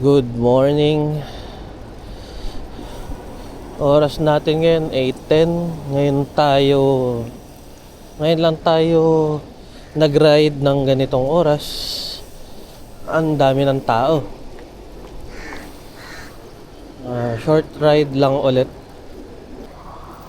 Good morning. Oras natin ngayon 8:10. Ngayon lang tayo nag-ride ng ganitong oras. Ang dami ng tao. Short ride lang ulit.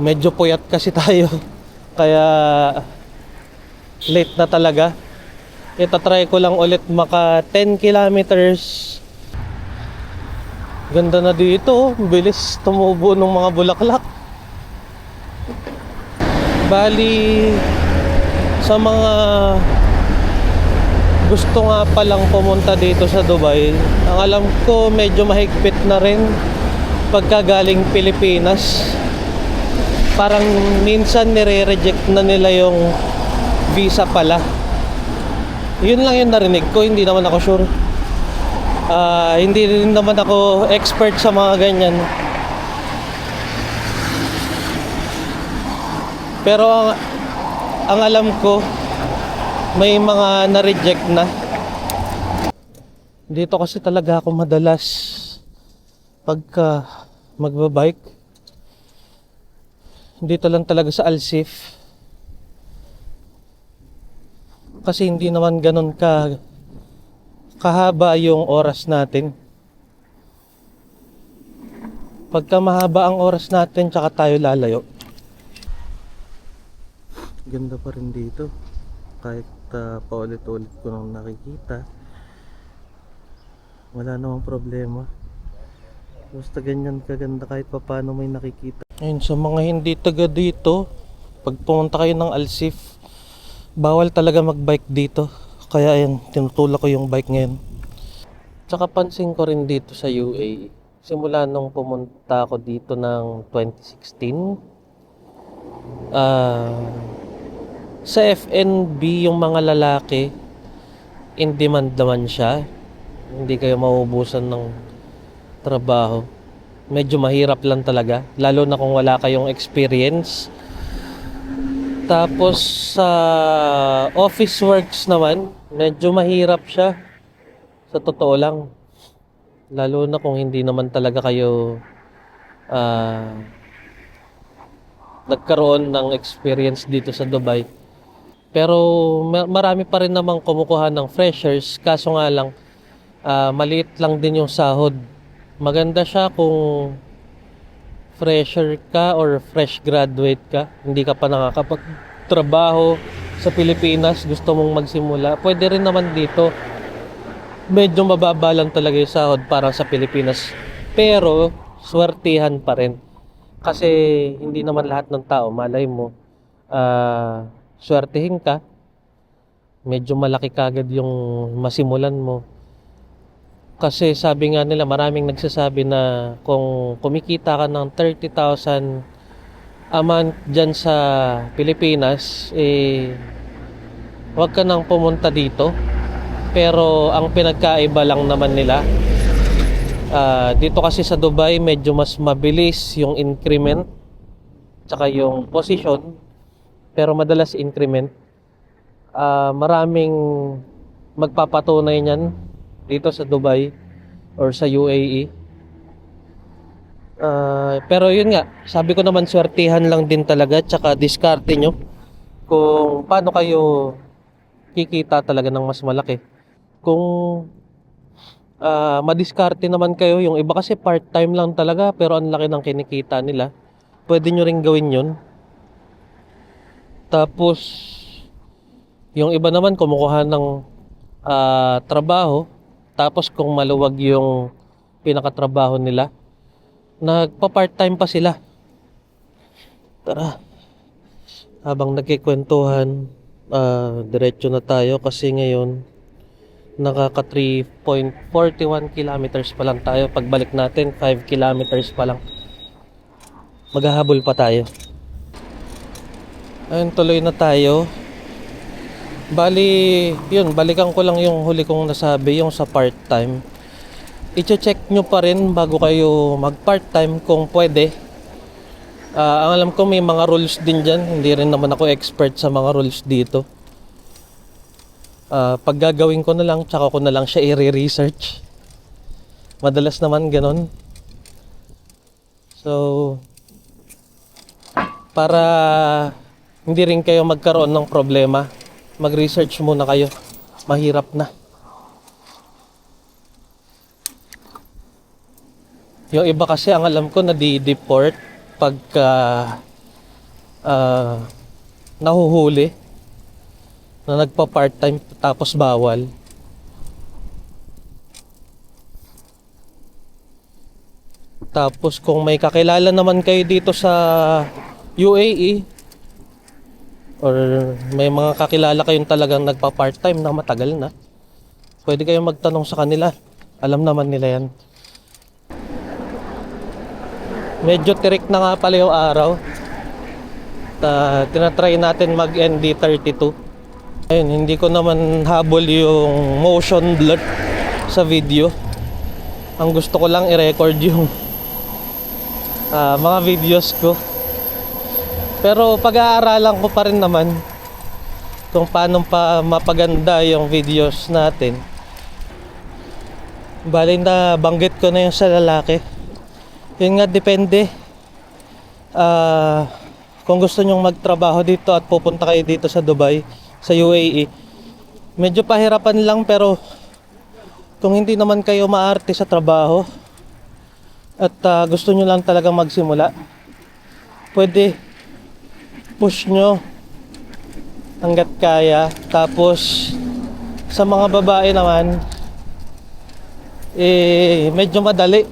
Medyo puyat kasi tayo. Kaya late na talaga. Itatry ko lang ulit maka 10 kilometers. Ganda na dito, bilis tumubo ng mga bulaklak. Bali, sa mga gusto nga palang pumunta dito sa Dubai, ang alam ko medyo mahigpit na rin pagka galing Pilipinas. Parang minsan nire-reject na nila yung visa pala. Yun lang yung narinig ko, hindi naman ako sure. Hindi rin naman ako expert sa mga ganyan. Pero ang alam ko, may mga na-reject na. Dito kasi talaga ako madalas pagka magbabike. Dito lang talaga sa Alsif. Kasi hindi naman ganun kahaba yung oras natin. Pagka mahaba ang oras natin, tsaka tayo lalayo. Ganda pa rin dito. Kahit paulit-ulit ko nang nakikita, wala namang problema. Basta ganyan kaganda kahit pa paano may nakikita. Ayun, sa mga hindi taga dito, pag pumunta kayo ng Alsif, bawal talaga magbike dito. Kaya ayan, tinutulak ko yung bike ngayon. Tsaka pansin ko rin dito sa UAE, simula nung pumunta ako dito ng 2016, sa FNB yung mga lalaki, in demand naman siya. Hindi kayo mauubusan ng trabaho. Medyo mahirap lang talaga, lalo na kung wala kayong experience. Tapos sa office works naman, medyo mahirap siya. Sa totoo lang. Lalo na kung hindi naman talaga kayo nagkaroon ng experience dito sa Dubai. Pero marami pa rin namang kumukuha ng freshers. Kaso nga lang, maliit lang din yung sahod. Maganda siya kung fresher ka or fresh graduate ka, hindi ka pa nakakapagtrabaho sa Pilipinas, gusto mong magsimula, pwede rin naman dito. Medyo mababa lang talaga yung sahod para sa Pilipinas, pero swertihan pa rin kasi hindi naman lahat ng tao, malay mo swertihin ka, medyo malaki kagad yung masimulan mo. Kasi sabi nga nila, maraming nagsasabi na kung kumikita ka ng 30,000 a month dyan sa Pilipinas, huwag ka nang pumunta dito. Pero ang pinagkaiba lang naman nila, dito kasi sa Dubai medyo mas mabilis yung increment tsaka yung position, pero madalas increment. Maraming magpapatunay niyan dito sa Dubai or sa UAE. Pero yun nga, sabi ko naman, swertihan lang din talaga, tsaka diskarte nyo kung paano kayo kikita talaga ng mas malaki. Kung madiskarte naman kayo, yung iba kasi part-time lang talaga pero ang laki ng kinikita nila, pwede nyo ring gawin yun. Tapos yung iba naman kumukuha ng trabaho, tapos kung maluwag yung pinakatrabaho nila, nagpa-part-time pa sila. Tara, habang nagkikwentuhan, diretso na tayo kasi ngayon nakaka 3.41 kilometers pa lang tayo. Pagbalik natin 5 kilometers pa lang. Maghahabol pa tayo. Ayun, tuloy na tayo. Bali, yun, balikan ko lang yung huli kong nasabi, yung sa part-time. I-check nyo pa rin bago kayo mag-part-time kung pwede. Ang alam ko may mga rules din dyan. Hindi rin naman ako expert sa mga rules dito. Pag gagawin ko na lang, tsaka ko na lang siya i-research. Madalas naman ganun. So, para hindi rin kayo magkaroon ng problema, mag-research muna kayo. Mahirap na. Yung iba kasi ang alam ko nadi-deport pagka nahuhuli na nagpa-part-time tapos bawal. Tapos kung may kakilala naman kayo dito sa UAE or may mga kakilala kayong talagang nagpa-part-time na matagal na, pwede kayong magtanong sa kanila. Alam naman nila yan. Medyo tirik na nga pala yung araw. Tinatry natin mag ND32. Ayun, hindi ko naman habol yung motion blur sa video. Ang gusto ko lang i-record yung mga videos ko. Pero pag-aaralan ko pa rin naman kung paano pa mapaganda yung videos natin. Bali na banggit ko na yung sa lalaki. Yun nga, depende. Kung gusto nyong magtrabaho dito at pupunta kayo dito sa Dubai, sa UAE, medyo pahirapan lang, pero kung hindi naman kayo maarte sa trabaho at gusto nyo lang talagang magsimula, pwede push nyo hanggat kaya. Tapos sa mga babae naman, medyo madali.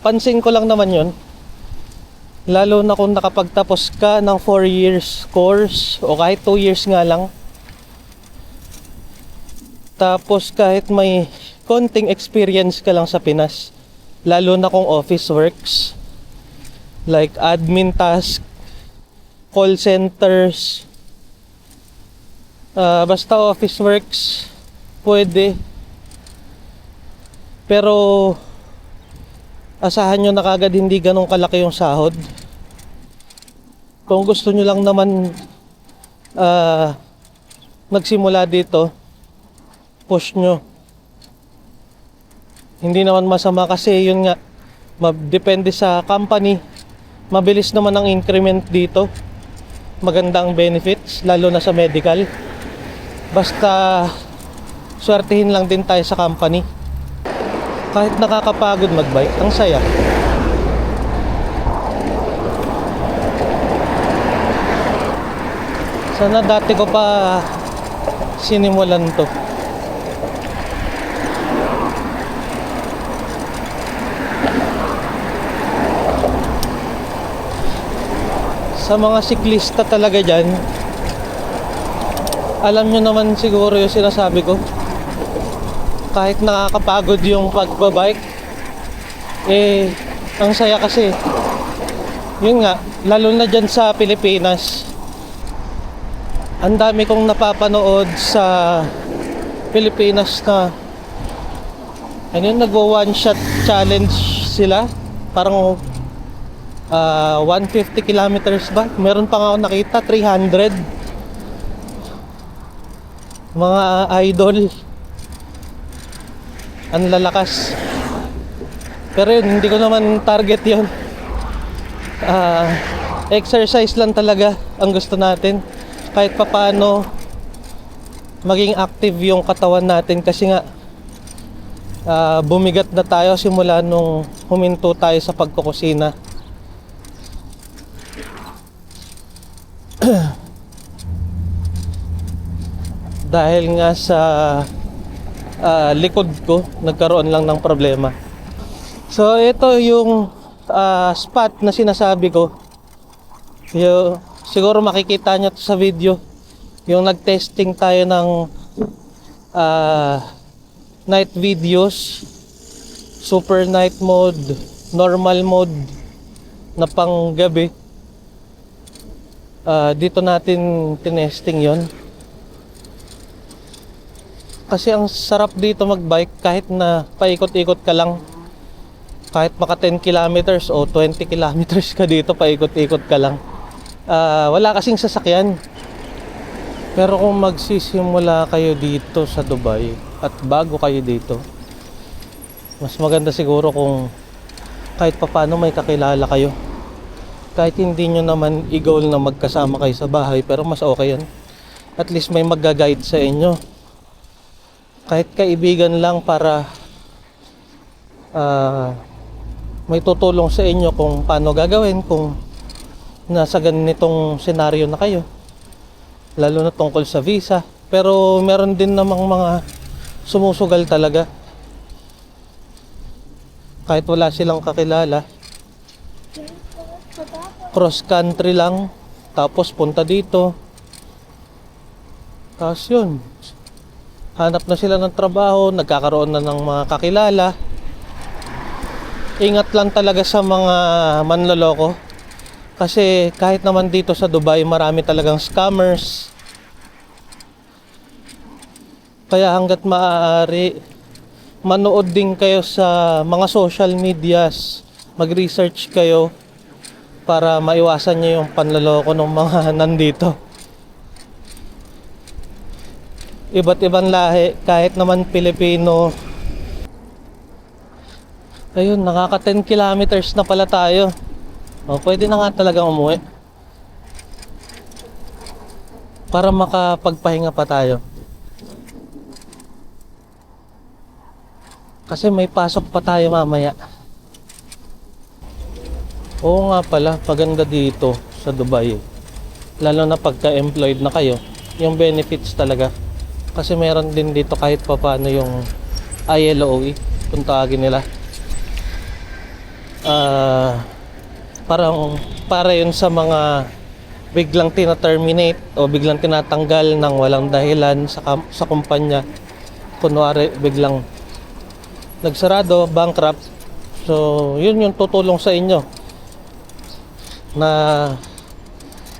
Pansin ko lang naman yon, lalo na kung nakapagtapos ka ng 4 years course o kahit 2 years nga lang. Tapos kahit may konting experience ka lang sa Pinas, lalo na kung office works like admin task, call centers, basta office works, pwede. Pero asahan nyo na kagad hindi ganun kalaki yung sahod. Kung gusto nyo lang naman magsimula dito, push nyo. Hindi naman masama kasi yun nga, depende sa company. Mabilis naman ang increment dito. Maganda ang benefits, lalo na sa medical. Basta swertihin lang din tayo sa company. Kahit nakakapagod magbike, ang saya. Sana dati ko pa sinimulan to. Sa mga siklista talaga dyan, alam nyo naman siguro yung sinasabi ko. Kahit nakakapagod yung pagbabike, ang saya kasi. Yun nga, lalo na dyan sa Pilipinas, ang dami kong napapanood sa Pilipinas na ano yun, nagwa one shot challenge sila. Parang 150 kilometers ba? Meron pa nga ako nakita 300. Mga idol, ang lalakas. Pero yun, hindi ko naman target yun. Exercise lang talaga ang gusto natin. Kahit papaano maging active yung katawan natin. Kasi nga bumigat na tayo simula nung huminto tayo sa pagkukusina. Dahil nga sa likod ko nagkaroon lang ng problema. So ito yung spot na sinasabi ko. Siguro makikita nyo to sa video. Yung nag-testing tayo ng night videos, super night mode, normal mode na pang gabi. Dito natin tinesting yon. Kasi ang sarap dito magbike kahit na paikot-ikot ka lang. Kahit maka 10 kilometers o 20 kilometers ka dito, paikot-ikot ka lang. Wala kasing sasakyan. Pero kung magsisimula kayo dito sa Dubai at bago kayo dito, Mas maganda siguro kung kahit papaano may kakilala kayo. Kahit hindi nyo naman i-goal na magkasama kayo sa bahay, pero mas okay yan. At least may magga-guide sa inyo. Kahit kaibigan lang para may tutulong sa inyo kung paano gagawin kung nasa ganitong senaryo na kayo. Lalo na tungkol sa visa. Pero meron din namang mga sumusugal talaga. Kahit wala silang kakilala. Cross country lang. Tapos punta dito. Tapos yun. Hanap na sila ng trabaho. Nagkakaroon na ng mga kakilala. Ingat lang talaga sa mga manloloko. Kasi kahit naman dito sa Dubai, marami talagang scammers. Kaya hanggat maaari, manood din kayo sa mga social medias. Mag-research kayo para maiwasan nyo yung panloloko ng mga nandito. Iba't ibang lahi, kahit naman Pilipino. Ayun, nakaka 10 kilometers na pala tayo. O, pwede na nga talagang umuwi. Para makapagpahinga pa tayo. Kasi may pasok pa tayo mamaya. Oo nga pala, paganda dito sa Dubai. Lalo na pagka-employed na kayo. Yung benefits talaga. Kasi meron din dito kahit pa paano yung ILOE, kung tawagin nila. Parang para yun sa mga biglang tina-terminate o biglang tinatanggal ng walang dahilan sa kumpanya. Kunwari biglang nagsarado, bankrupt. So yun yung tutulong sa inyo na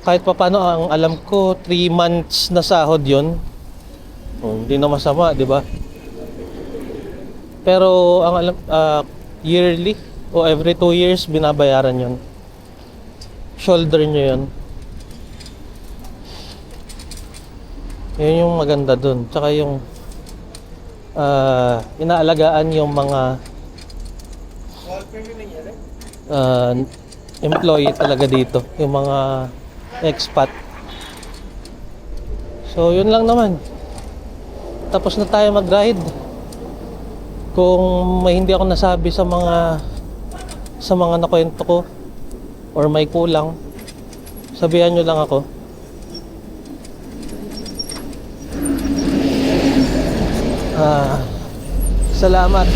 kahit pa paano, ang alam ko 3 months na sahod yun. Hindi na masama, di ba? Pero ang alam, yearly o every 2 years binabayaran yun. Shoulder nyo yun. Yun yung maganda dun. Tsaka yung inaalagaan yung mga employee talaga dito, yung mga expat. So yun lang naman. Tapos na tayo mag-ride. Kung may hindi ako nasabi sa mga nakwento ko or may kulang, sabihan nyo lang ako. Salamat.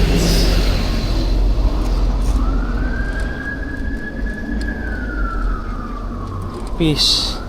Peace.